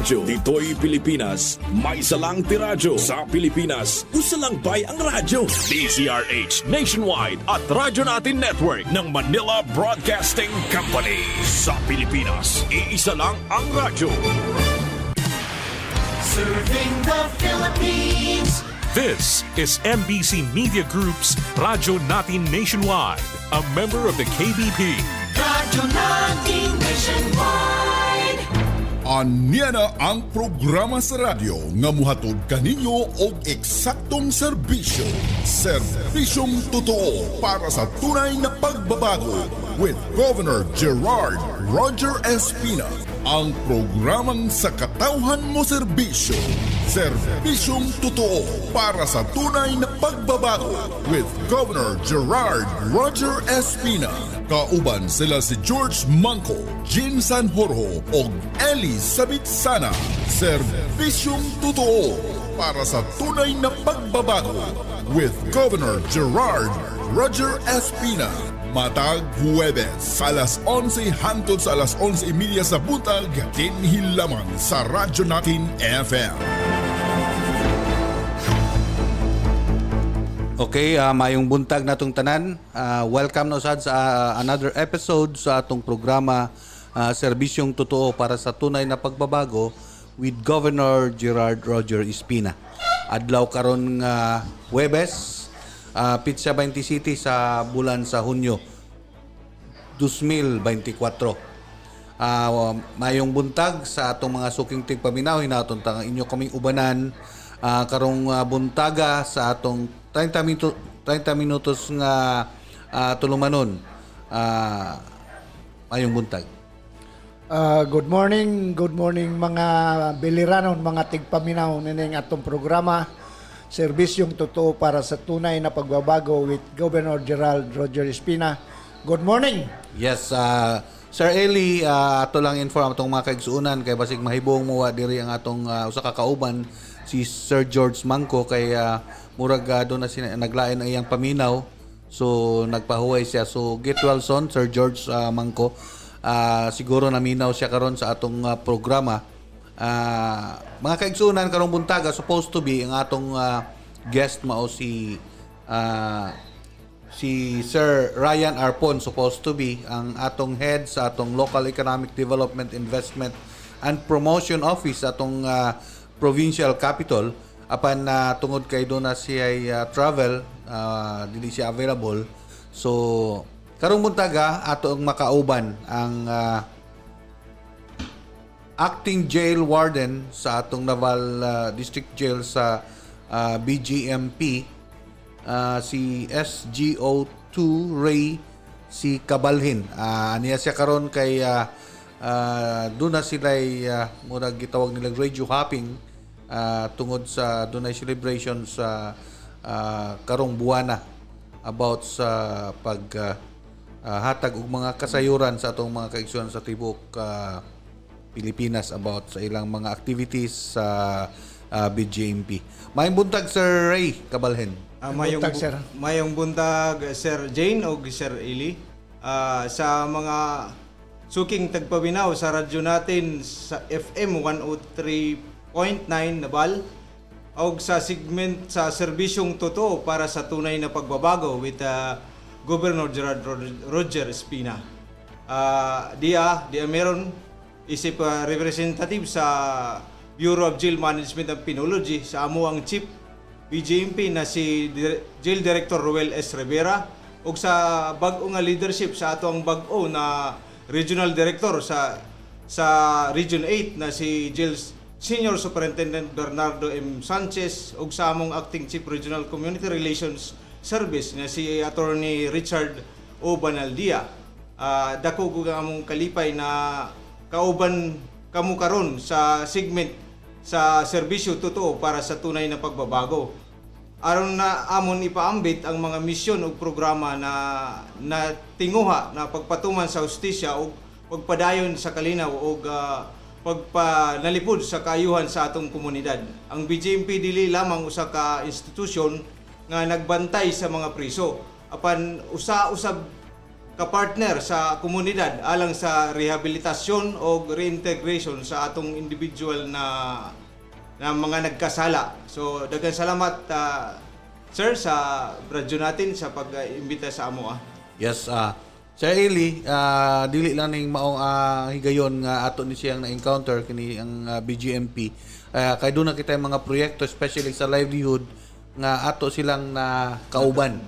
radyo. Dito'y Pilipinas, may salang tiradyo. Sa Pilipinas, usalang bay ang radyo. DZRH Nationwide at Radyo Natin Network ng Manila Broadcasting Company. Sa Pilipinas, iisa lang ang radyo. Serving the Philippines. This is MBC Media Group's Radyo Natin Nationwide, a member of the KBP. Radyo Natin Nationwide. Anya na ang programa sa radyo nga muhatod kaninyo og eksaktong serbisyo. Serbisyong totoo para sa tunay na pagbabago with Governor Gerard Roger Espina. Ang programang sa katawhan mo serbisyo. Serbisyong totoo para sa tunay na pagbabago with Governor Gerard Roger Espina. Kauban sila si George Manco, Jean Sanjorjo o Elizabeth Sana. Serbisyong totoo para sa tunay na pagbabago with Governor Gerard Roger Espina. Matag Huwebes, alas 11 hangtod sa alas 11:30 sa buntag, dinhi lamang sa Radyo Natin FM. Okay, mayong buntag natong tanan. Welcome na sad sa another episode sa atong programa Serbisyong Totoo para sa tunay na pagbabago with Governor Gerard Roger Espina. Adlaw karon nga Huwebes, Pizza 20 City sa bulan sa Hunyo 2024. Mayong buntag sa atong mga suking tigpaminaw hinaton tang inyo kaming ubanan karong buntaga sa atong 30 minutos nga tulumanon. Mayong buntag. Good morning mga biliranon, mga tigpaminaw nining atong programa Serbisyong Totoo para sa tunay na pagbabago with Governor Gerald Roger Espina. Good morning. Yes, Sir Eli, ato lang inform atong mga kaigsuunan kay basig mahibong mo diri ang atong usa ka kauban si Sir George Manco kay murag do na naglain ang iyang paminaw. So nagpahuway siya. So get well soon, Sir George Manco. Siguro naminaw siya karon sa atong programa. Mga kaigsunan karong buntaga supposed to be ang atong guest mao si Sir Ryan Arpon, supposed to be ang atong head sa atong Local Economic Development Investment and Promotion Office atong provincial capital. Apan tungod kay do na siya travel, dili siya available. So karong buntaga atong makauban ang acting jail warden sa atong Naval District Jail sa BGMP, si SGO2 Ray si Cabalhin. Niya siya karon kay doon na sila murag gitawag nilang radio hopping tungod sa dunay celebration sa karong buwana about sa pag hatag og mga kasayuran sa atong mga kaigsunan sa tibok Pilipinas about sa ilang mga activities sa BGMP. Mayong buntag Sir Ray Cabalhin. Mayong buntag Sir Jane o Sir Eli. Sa mga suking tagpabinaw sa radyo natin sa FM 103.9 Nabal o sa segment sa Serbisyong Totoo para sa tunay na pagbabago with Governor Gerard Roger Espina. Dia meron isip representative sa Bureau of Jail Management and Penology sa amo ang Chief BGMP na si Jail Director Roel S. Rivera ug sa bag-o nga leadership sa ato ang bag-o na Regional Director sa Region 8 na si Jail Senior Superintendent Bernardo M. Sanchez ug sa among Acting Chief Regional Community Relations Service na si Attorney Richard O. Banaldia. Dako ko among kalipay na kauban kamo karon sa segment sa Serbisyo Totoo para sa tunay na pagbabago. Aron na amon ipaambit ang mga misyon o programa na tinguha na pagpatuman sa hustisya o pagpadayon sa kalinaw o pagpanalipod sa kaayuhan sa atong komunidad. Ang BGMP dili lamang usa ka institusyon nga nagbantay sa mga priso. Apan usa-usab kapartner sa komunidad alang sa rehabilitasyon o reintegration sa atong individual na mga nagkasala. So daghang salamat sir sa radyo natin sa pag-imbita sa amo. Yes, Sir Eli, dili lang ning maong higayon nga ato ni siyang na-encounter kini ang BGMP. Kay doon na kita yung mga proyekto, especially sa livelihood, nga ato silang na kauban.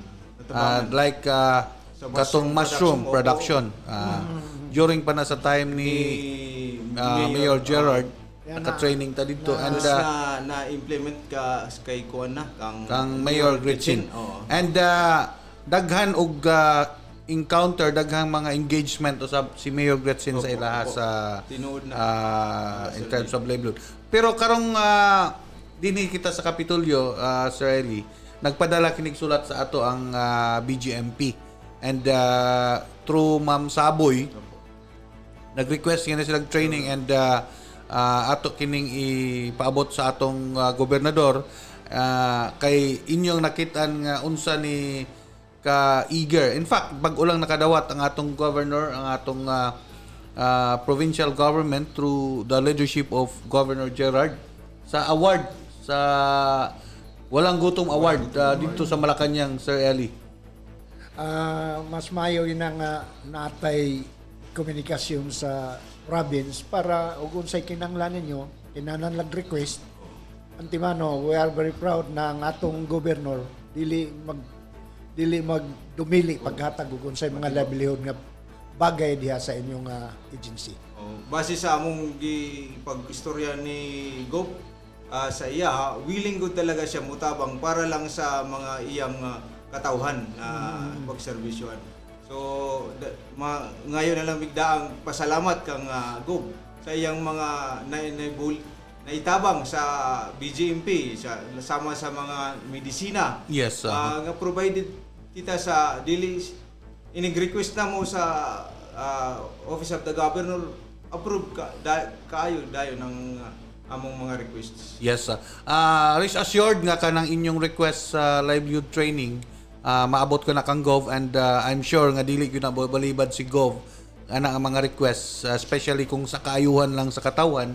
Like katong mushroom production. During pa na sa time ni Mayor Gerard, naka-training ta dito. And na-implement ka kay kuan na kang Mayor Gretchen. And daghan og encounter, daghang mga engagement usab si Mayor Gretchen sa ilaha sa in terms of livelihood. Pero karong dinhi kita sa Kapitolyo, Sir Eli, nagpadala kinig sulat sa ato ang BGMP. And through Ma'am Saboy, nag-request nga silang training and ato kining ipaabot sa atong gobernador kay inyong nakitaan nga unsa ni ka-eager. In fact, bag-o lang nakadawat ang atong governor, ang atong provincial government through the leadership of Governor Gerard sa award, sa Walang Gutom Award dito sa Malacanang, Sir Eli. Mas mayo inang natay komunikasyon sa province para ug unsay kinahanglan ninyo, kinanan lag request. Antimano, we are very proud na ang atong governor dili magdumili paghatag ug unsay mga livelihood nga bagay diha sa inyong agency. Base sa among pag-istorya ni Gop sa iya, willing good talaga siya mutabang para lang sa mga iyang katawhan na pagserbisyohan. So ngayon na lang bigdaang pasalamat kang Gop sa iyang mga naitabang sa BGMP sama sa mga medisina. Yes. Nga provided kita sa dili inig-request na mo sa Office of the Governor, approve kaayo dayon ng among mga requests. Yes. Rest assured nga kanang inyong request sa livelihood training, maabot ko na kang Gov, and I'm sure nga dili gyud na balibad si Gov ana ang mga requests, especially kung sa kaayuhan lang sa katawan.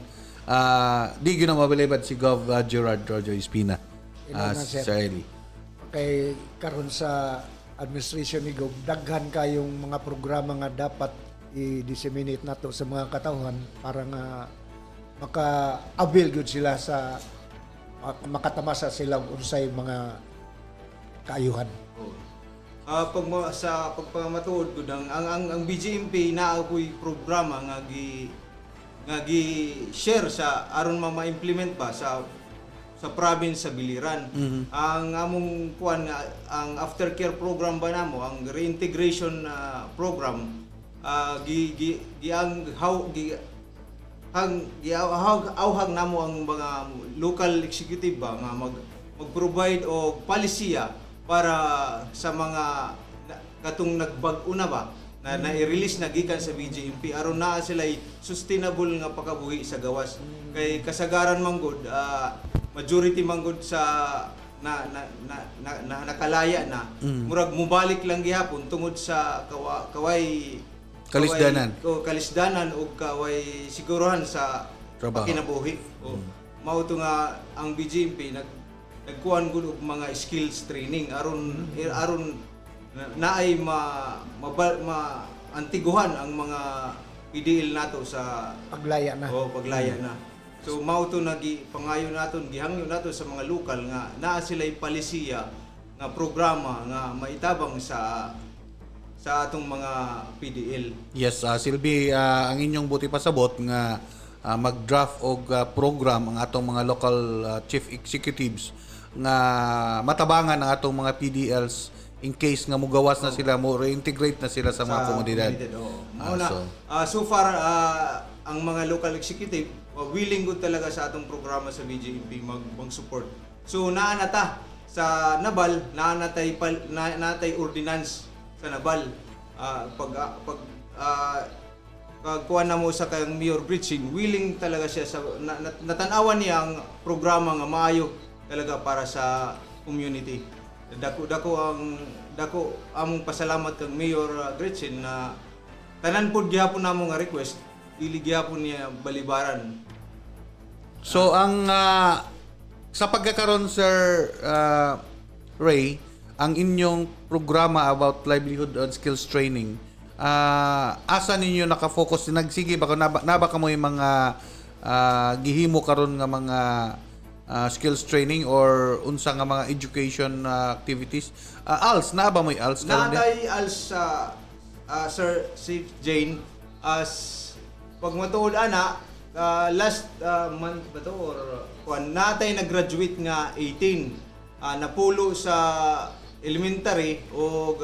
Di gyud na mabalibad si Gov Gerard Rojo Espina. Sir Eli. Kay karon sa administration ni Gov, daghan kayong mga programa nga dapat i-disseminate nato sa mga katawhan para nga maka-avail gud sila sa makatamasa sila unsay mga kaayuhan. Sa pagpamatuod gud ang BGMP naapoy programa nga gi-share sa aron ma-implement ba sa province sa biliran. Ang among kuan ang aftercare program ba namo, ang reintegration program giawhag namo ang mga local executive ba nga mag-provide og palisiya para sa mga katong nagbag-una ba na i-release na gikan sa BGMP aron naa sila sustainable nga pakabuhi sa gawas. Kay kasagaran manggod majority manggod sa nakalaya na murag mubalik lang gihapon tungod sa kalisdanan o kaway siguruhan sa pakinabuhi. Mao to nga ang BGMP nagkuhan gud og mga skills training aron naay antiguhan ang mga PDL nato sa paglaya na. Paglaya na. So mao to pangayo naton gihangyo nato sa mga lokal nga naa sila'y palisiya nga programa nga maitabang sa atong mga PDL. Yes, Silby, ang inyong buti pasabot nga mag-draft og program ang atong mga local chief executives nga matabangan ang atong mga PDLs in case nga mugawas na sila, mo reintegrate na sila sa mga komunidad. So far ang mga local executive willing good talaga sa atong programa sa BGMP mag-support. So naanata sa Nabal, naanatay ordinance sa Nabal. Pagkuha na mo sa kayang Mayor Bridging, willing talaga siya sa natanawan niya ang programa nga maayo talaga para sa community. dako among pasalamat kang Mayor Gretchen na tanan pod gihapon namo nga request dili gihapon niya balibaran. So ang sa pagkakaroon Sir Ray, ang inyong programa about livelihood and skills training, asa ninyo nakafocus? Nagsige ba nabaka mo yung mga gihimo karon nga mga skills training or unsa nga mga education activities? ALS na ba mo ALS karon? Natay ALS Sir si Jane as pag matuod ana last month ba to or natay nag-graduate nga 18 napulo sa elementary o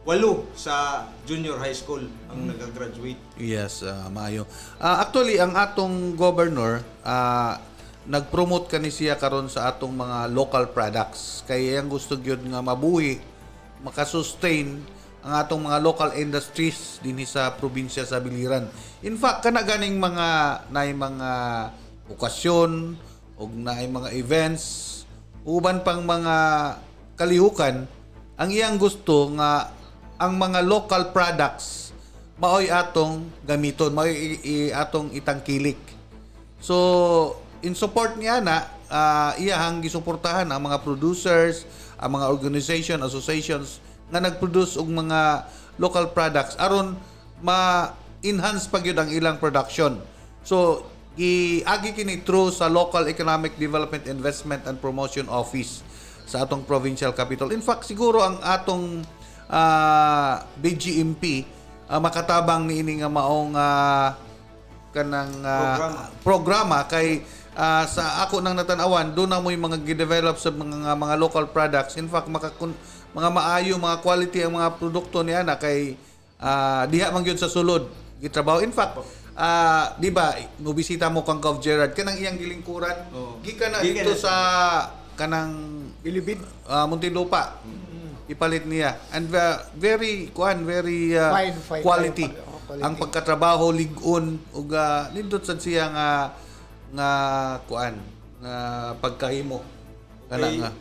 8 sa junior high school ang nag-graduate. Yes, maayo. Actually, ang atong governor nag-promote kani siya karon sa atong mga local products. Kaya ang gusto gyud nga mabuhi, makasustain ang atong mga local industries dinhi sa probinsya sa Biliran. In fact, kana ganing mga okasyon ug naay mga events, uban pang mga kalihukan, ang iyang gusto nga ang mga local products maoy atong gamiton, maoy atong itangkilik. So in support niya na iyahang gisuportahan ang mga producers, ang mga organization, associations nga nagproduce og mga local products aron ma-enhance pa gyud ang ilang production. So giagi kini through sa Local Economic Development Investment and Promotion Office sa atong provincial capital. In fact, siguro ang atong BGMP makatabang niini nga maong kanang programa kay sa ako nang natanawan do na mo yung mga gi-develop sa mga local products. In fact, mga maayo, mga quality ang mga produkto niya na kay diha man gyud sa sulod gitrabaho. In fact, di ba mubisita mo kang Gov Gerard kanang iyang gilingkuran gikan na dito sa kanang Bilibid Muntinlupa. Ipalit niya and very fine quality ang pagkatrabaho lig-on ug nindot sad siya nga pagkahimo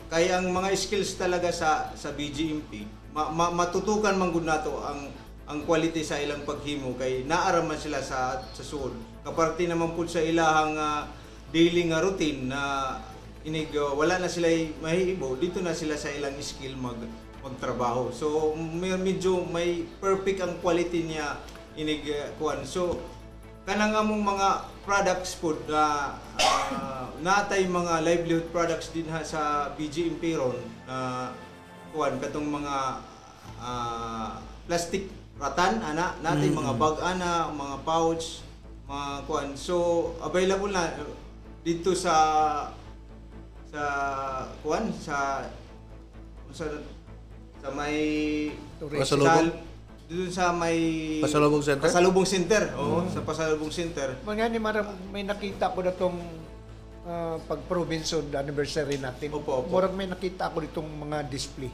kay ang mga skills talaga sa BGMP matutukan man gud nato ang quality sa ilang paghimo kay naara man sila sa suod kaparti naman pud sa ilahang daily nga routine na inig wala na sila mahiibo dito na sila sa ilang skill magtrabaho. So medyo may perfect ang quality niya inig so kanang among mga products pod na natay mga livelihood products din sa BGMP ron katong mga plastic ratan natay mga bag mga pouch mga so available na dito sa may dito sa may Pasalubong Center. Sa Pasalubong Center. Mga ni may nakita ko na tong pag-province anniversary natin. Opo. Murag may nakita ko ditong mga display.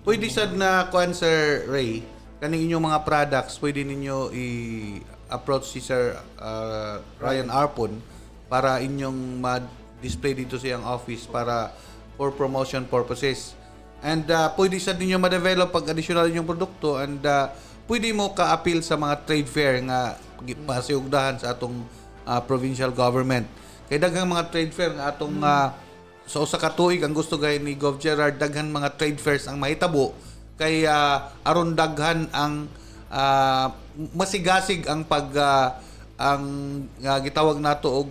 Pwede sad na Sir Ray, kaning inyong mga products, pwede ninyo i-approach si Sir Ryan Arpon para inyong ma-display dito sa iyang office para for promotion purposes. And pwede sad ninyo ma-develop pag additional inyong produkto and pwede mo ka-appeal sa mga trade fair nga pasiugdahan sa atong provincial government. Kay daghang mga trade fair nga atong sa usa ka tuig ang gusto gay ni Gov Gerard, daghan mga trade fairs ang mahitabo kay aron daghan ang masigasig ang ang gitawag nato og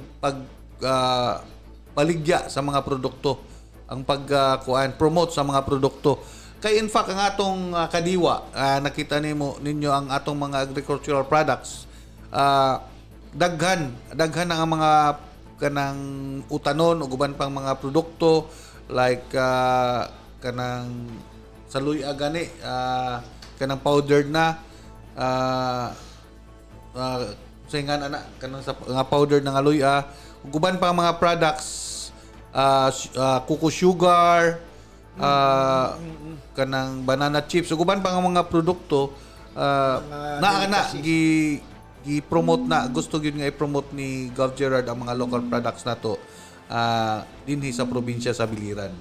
paligya sa mga produkto, ang promote sa mga produkto. Kay in fact ang atong kadiwa nakita ninyo ang atong mga agricultural products daghan ang mga kanang utanon ug uban pang mga produkto like kanang saluya gani kanang powdered na singan kanang nga powder ng aluya ug uban pang mga products cocoa sugar kanang banana chips ug uban pang mga produkto gi-promote na gusto gyud nga i-promote ni Gov Gerard ang mga local products nato dinhi sa probinsya sa Biliran.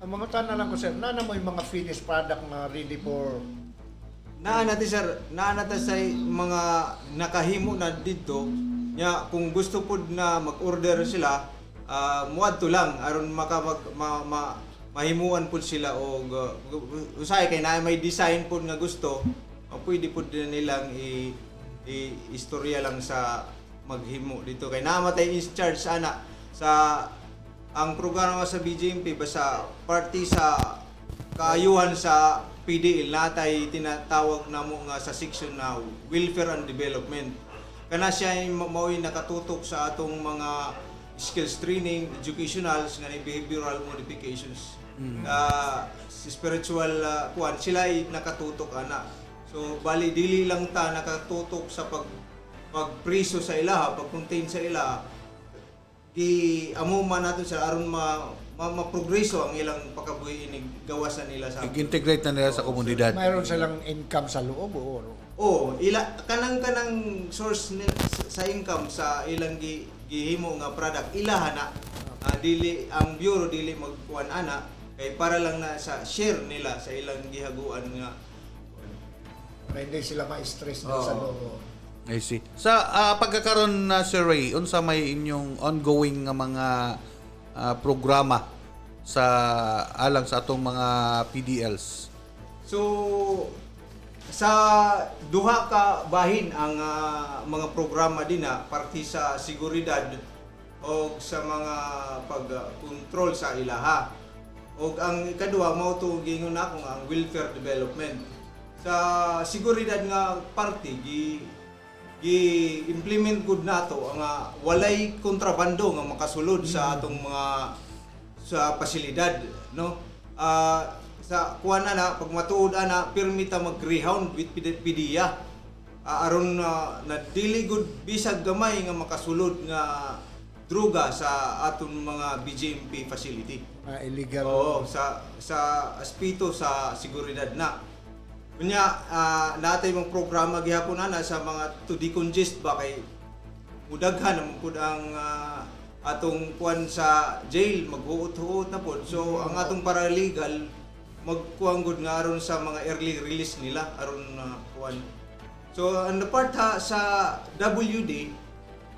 Ang mga tanan lang ko sir, na mo yung mga finished product na ready for Naanati sir, naanata sa mga nakahimo na dito nya kung gusto pud na mag-order sila, muadto lang aron mahimuan pud sila og usay kay na may design pud nga gusto, pwede pud nilang istorya lang sa maghimo dito kay namatay is charge ana sa ang programa sa BGMP basta party sa kaayuhan sa PDL natay tinatawag namo nga sa section na welfare and development. Kana siya mao'y nakatutok sa atong mga skills training, educationals nga behavioral modifications. Spiritual kuan sila ay nakatutok ana. So bali dili lang ta nakatutok sa pagpriso sa ilaha, pag-contain sa ilaha. Amuman natin sa aron maprogreso ang ilang pagkabuhi ini gawasan nila sa I-integrate na nila sa komunidad. mayroon silang income sa loob oh kanang source nila sa income sa ilang gihimo nga product ilaha na dili ang bureau dili magkuan ana kay para lang na sa share nila sa ilang gihaguan nga para hindi sila ma-stress sa loob. I see. Sa pagkakaroon na Sir Ray, unsa may inyong ongoing nga mga programa sa alang sa atong mga PDLs? So sa duha ka bahin ang mga programa din na parte sa seguridad o sa mga pag-control sa ilaha. O ang ikaduha mao to gingon ako nga ang welfare development. Sa seguridad nga parte gi-implement gud nato nga walay kontrabando nga makasulod sa atong mga sa pasilidad no sa kuan na pag matuod ana permita mag-rehound with PDEA aron na dili gud bisag gamay nga makasulod nga droga sa aton mga BGMP facility Illegal. oo sa aspito sa seguridad na. Kunya natay mong programa gihapon ana sa mga to decongest ba kay mudaghan naman pud ang atong kuan sa jail maghuot-huot na pud. So ang atong paralegal magkuang gud nga aron sa mga early release nila aron kuan. So ang part sa WD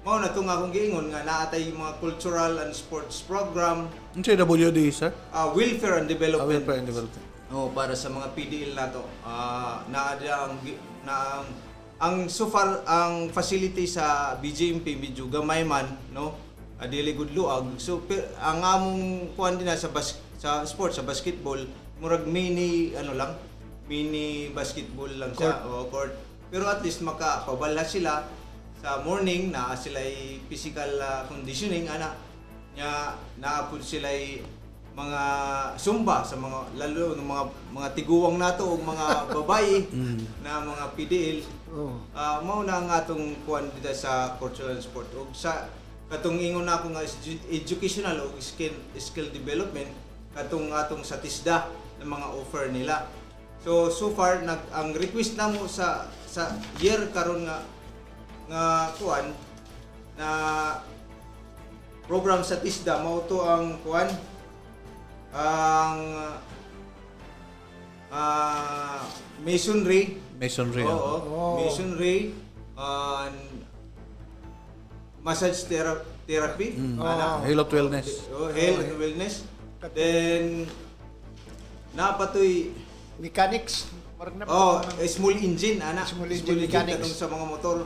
mao na tong akong giingon nga naatay mga cultural and sports program. Unsa WD sir? Welfare and development. Welfare and development. No, para sa mga PDL nato. Ang so far ang facility sa BGMP medyo gamay man, no? Dili gud luag. So ang among kuan din sa sports sa basketball, murag mini basketball lang siya court. Pero at least makapabala sila sa morning na sila physical conditioning ana nya naapod sila mga sumba sa mga lalo ng mga tiguwang nato og mga babae na mga PDL. Mao na ang atong kuan dito sa cultural sport og sa katong ingon nako nga educational og skill development katong atong sa TISDA ng mga offer nila. So far ang request namo sa year karon nga kuan na program sa TISDA mao to ang kuan ang masonry. Oo. Masonry and massage therapy. Health wellness. Health and wellness. Then napatoy Mechanics. Small engine ana. Small engine mechanics sa mga motor.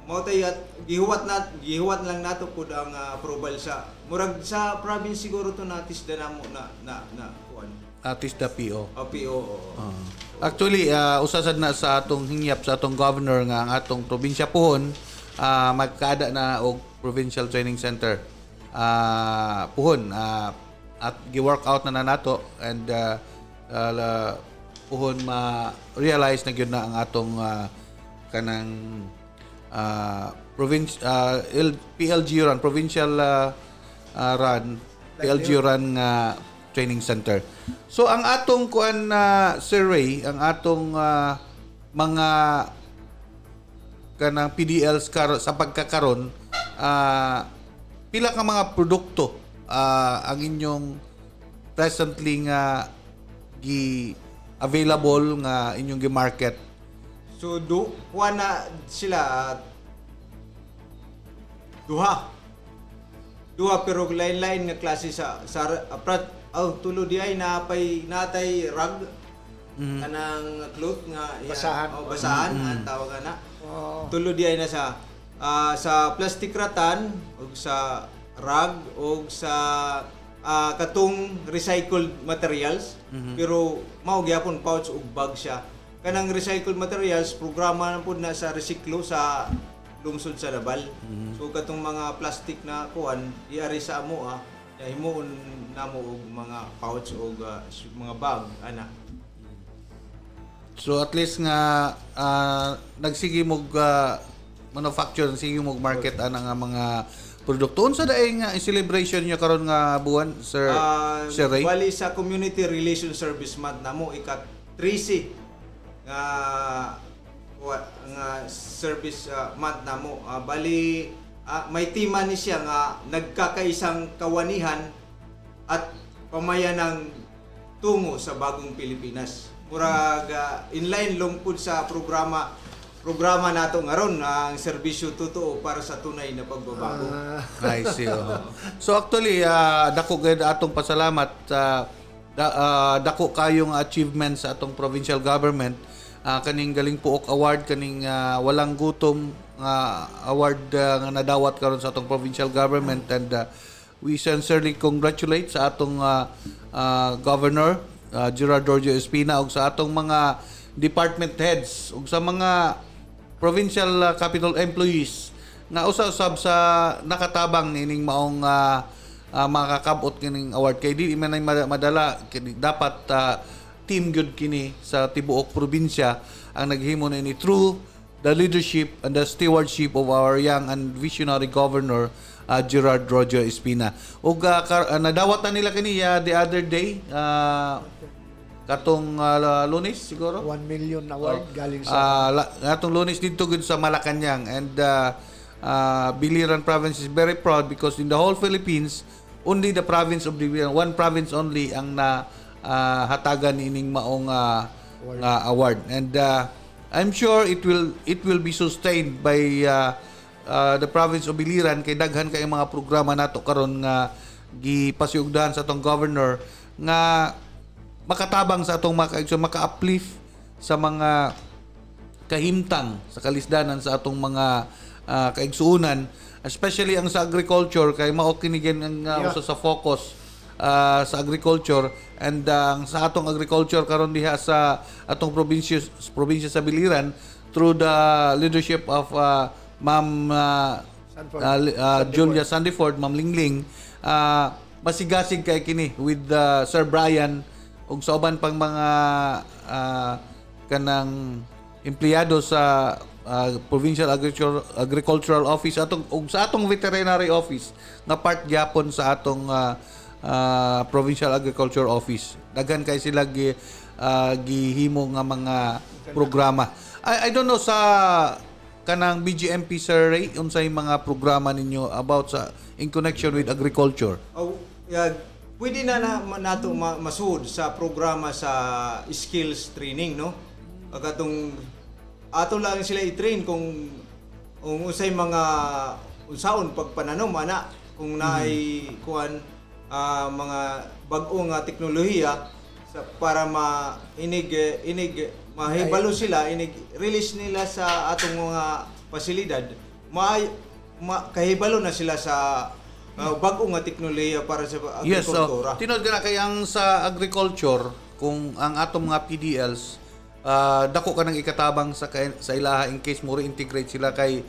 Mao tay at gihuwat lang nato pud ang approval sa murag sa province siguro to natis da namo na kuan. TISDA PO. PO. Actually, usasad na sa atong hingyap sa atong governor nga ang atong probinsya Puhon magkaada na og provincial training center. Puhon at gi-work out na nato and Puhon ma-realize na gyud na ang atong kanang PLG run provincial run PLG run training center. So ang atong kuan Sir Ray, ang atong mga kanang PDLs sa pagkakaron pila ka mga produkto ang inyong presently nga available nga inyong gi-market? So kuha na sila duha pero lain-lain nga klase sa tulo di ay natay rag kanang cloth nga basahan ang tawag na. Tulo di ay na sa plastic ratan ug sa rag ug sa katong recycled materials pero mao gyapon pouch ug bag siya. Kanang recycled materials programa na pud na sa resiklo sa lungsod sa Dabal. So katong mga plastic na kuan iari sa amo himuon namo og mga pouch og mga bag ana. So at least nga nagsige mog manufacture, sige mog market ana nga mga produkto. Unsa daay nga celebration niyo karon nga buwan, Sir Ray? Bali sa Community Relations Service Month namo ika-13 nga service month namo. Bali may tema ni siya nga nagkakaisang kawanihan at pamayanang tungo sa bagong Pilipinas. Murag inline long pud sa programa nato ngaron ang serbisyo totoo para sa tunay na pagbabago. I see. So actually dako gid atong pasalamat dako kayong achievements sa atong provincial government. Kaning Galing Puok Award, kaning Walang Gutom award nga nadawat karon sa atong provincial government, and we sincerely congratulate sa atong Governor Gerard Roger Espina ug sa atong mga department heads ug sa mga provincial capital employees nga usa-usab sa nakatabang nining maong makakabot kining award. Kay di man ay madala kini dapat team good kini sa tibuok probinsya ang naghimo ni through the leadership and the stewardship of our young and visionary governor Gerard Roger Espina. Ug nadawat na nila kini the other day katong Lunes siguro 1 million award galing sa atong Lunes dito gud sa Malacañang, and Biliran province is very proud because in the whole Philippines only the province of Biliran, one province only ang na hatagan ining maong award, and I'm sure it will be sustained by the province of Biliran kay daghan kay mga programa nato karon nga gipasiugdahan sa atong governor nga makatabang sa atong maka-uplift sa mga kahimtang sa kalisdanan sa atong mga kaigsuunan, especially ang sa agriculture kay mao kini ang usa sa focus sa agriculture, and sa atong agriculture karon diha sa atong probinsya sa Biliran through the leadership of Ma'am Julia Sandiford, Ma'am Lingling, masigasig kay kini with Sir Brian ug sa uban pang mga kanang empleyado sa Provincial Agricultural Office ug sa atong Veterinary Office nga part gyapon sa atong Provincial Agriculture Office. Daghan kay sila gihimo nga mga programa. I don't know sa kanang BGMP, Sir Ray, unsay mga programa ninyo about sa in connection with agriculture? Pwede na nato masud sa programa sa skills training, no? Katong ato lang sila i-train kung unsay mga unsaon pagpananom ana kung naay kuan mga bag-o nga teknolohiya para mahibalo sila, release nila sa atong mga pasilidad, kahibalo na sila sa bag-o nga teknolohiya para sa agrikultura. Yes, so tinod na kay ang sa agriculture kung ang atong mga PDLs dako ka nang ikatabang sa ilaha in case mo re-integrate sila kay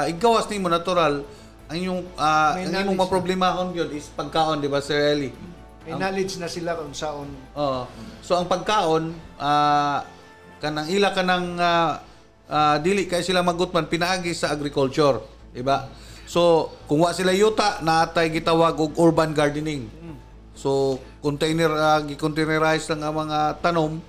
igawas nimo natural ang imong maproblemahon yun is pagkaon, di ba, Sir Eli? May knowledge na sila kung saan. So ang pagkaon kanang ila kanang dili kay sila magutman pinaagi sa agriculture, di ba? So kung wa sila yuta naatay gitawag og urban gardening. So gi-containerize lang ang mga tanom.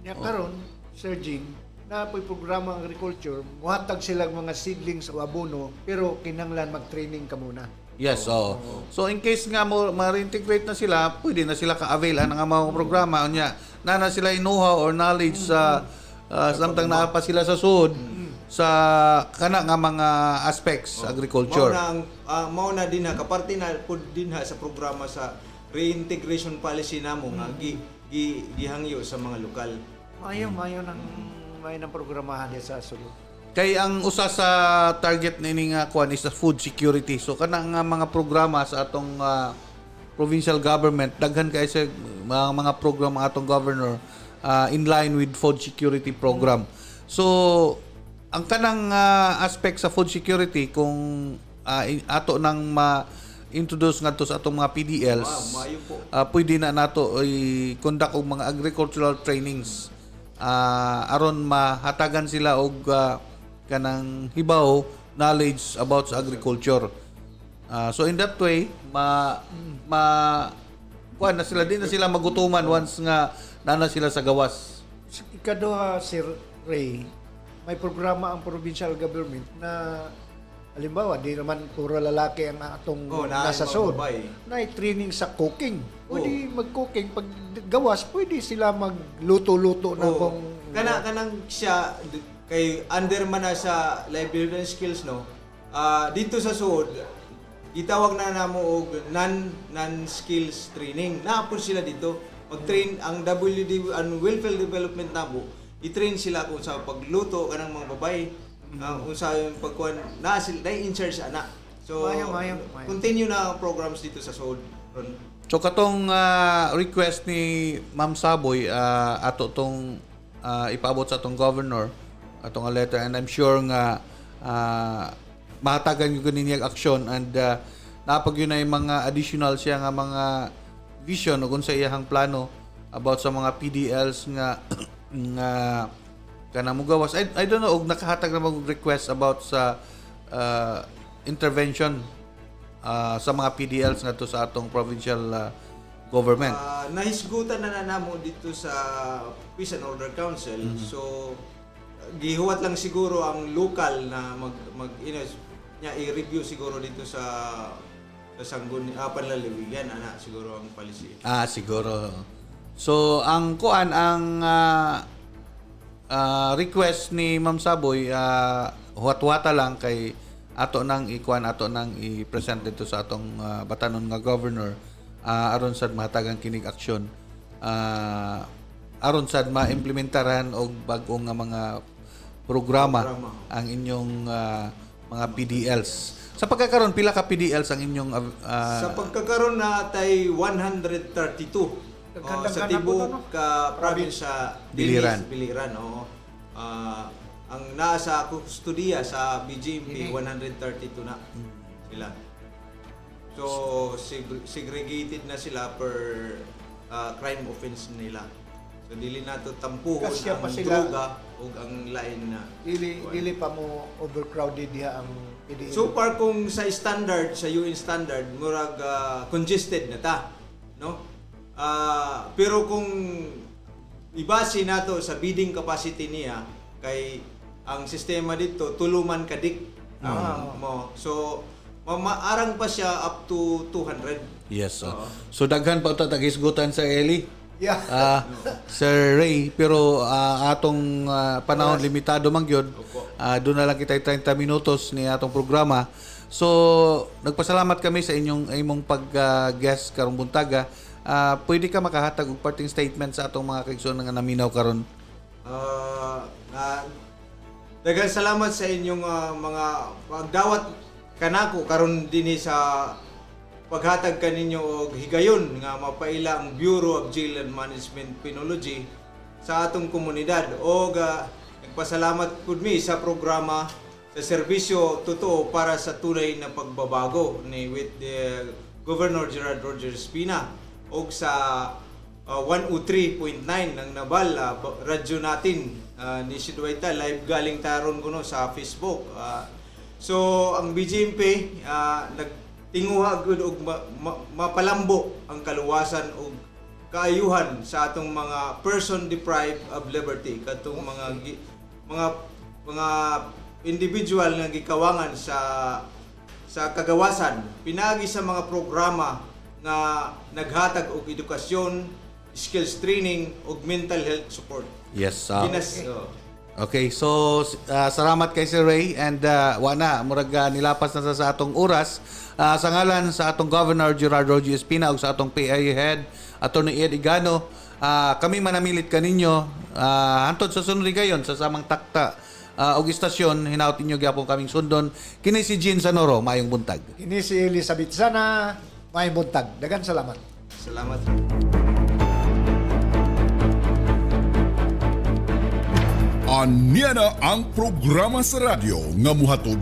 Nya karon, Sir Jing, na po'y programa ang agriculture, muhatag silang mga seedlings o abono, pero kinanglan mag-training ka muna. Yes, so in case nga mo ma-reintegrate na sila, pwede na sila ka-avail ang mga programa unya. Na sila know-how or knowledge sa samtang naa pa sila sa sud sa kana nga mga aspects agriculture. Mao na din ha kaparte na pud din ha sa programa sa reintegration policy namo nga gihangyo sa mga lokal. Mayo ng programahan niya sa sulod. Kay ang usa sa target nini nga kuan is the food security. So kana nga mga programa sa atong provincial government daghan kay sa mga program ang atong governor in line with food security program. So ang kanang aspect sa food security kung ato nang ma-introduce ngadto sa atong mga PDLs, pwede na nato i-conduct og mga agricultural trainings aron mahatagan sila og kanang hibaw knowledge about sa agriculture. So in that way kuan na sila din na sila magutuman once nga nana sila sa gawas. Ikaduha, Sir Ray, may programa ang provincial government na halimbawa di naman puro lalaki ang atong nasa sud. Na training sa cooking. Pwede mag-cooking pag gawas, pwede sila magluto-luto na kung kanang siya kay under man na sa livelihood and skills dito sa sud gitawag na namo og non-skills training. Naapon sila dito mag-train ang WD and welfare development namo. I-train sila kung sa pagluto kanang mga babae, kung sa pagkuan na sila in charge ana. So continue na ang programs dito sa sud. So katong request ni Ma'am Saboy ato tong ipaabot sa atong governor atong letter, and I'm sure nga mahatagan yung niya aksyon, and napag yun ay mga additional siya nga mga vision o kung sa iyahang plano about sa mga PDLs nga kanang mugawas. I don't know og nakahatag na mag-request about sa intervention sa mga PDLs nga to sa atong provincial government. Nahisgutan na namo dito sa Peace and Order Council. So gihuwat lang siguro ang local na i-review siguro dito sa Sangguniang Panlalawigan ana siguro ang policy. Siguro. So ang kuan ang request ni Ma'am Saboy huwat-huwata lang kay ato nang i-present dito sa atong batanon nga governor aron sad mahatagan kinig aksyon aron sad ma-implementaran og bag-o nga mga programa ang inyong mga PDLs. Sa pagkakaroon pila ka PDLs ang inyong sa pagkakaroon na tay 132 sa tibok probinsya Biliran ang nasa kustudiya sa BGMP 132 na sila. So segregated na sila per crime offense nila. So dili nato tampuhon ang droga ug ang lain na dili pa mo overcrowded diha ang PDL. So far kung sa standard sa UN standard murag congested na ta, no? Pero kung ibase nato sa bidding capacity niya kay ang sistema dito tuluman kadik mo. So maarang pa siya up to 200. Yes. So daghan pa ta tagisgutan sa Eli. Yeah. Sir Ray, pero atong panahon limitado man gyud. Doon na lang kita 30 minutos ni atong programa. So nagpasalamat kami sa imong pag-guest karong buntaga. Pwede ka makahatag og parting statement sa atong mga kaigsoon nga naminaw karon. Daghang salamat sa inyong mga pagdawat kanako karon dinhi sa paghatag kaninyo og higayon nga mapaila ang Bureau of Jail and Management Penology sa atong komunidad. Og nagpasalamat pud mi sa programa sa serbisyo totoo para sa tunay na pagbabago ni with the Governor Gerald Rogers Espina og sa 103.9 ng Nabal radyo natin ni Sidwayta live galing taron kuno sa Facebook. So ang BGMP nagtinguha gud og mapalambo ang kaluwasan og kaayuhan sa atong mga person deprived of liberty katong mga individual nga gikawangan sa sa kagawasan pinagi sa mga programa nga naghatag og edukasyon, skills training ug mental health support. Yes. Okay. Okay, so salamat kay Sir Ray and wana murag nilapas na sa atong oras. Sa ngalan sa atong Governor Gerard Rogie Espina ug sa atong PIA Head Attorney Ed Igano, kami manamilit kaninyo hantod sa sunod gayon sa samang takta og istasyon hinaut ninyo gyapon kaming sundon. Kini si Jean Sanoro, maayong buntag. Kini si Elizabeth Sana, may buntag. Dagan salamat. Salamat. Anya na ang programa sa radyo nga muhatod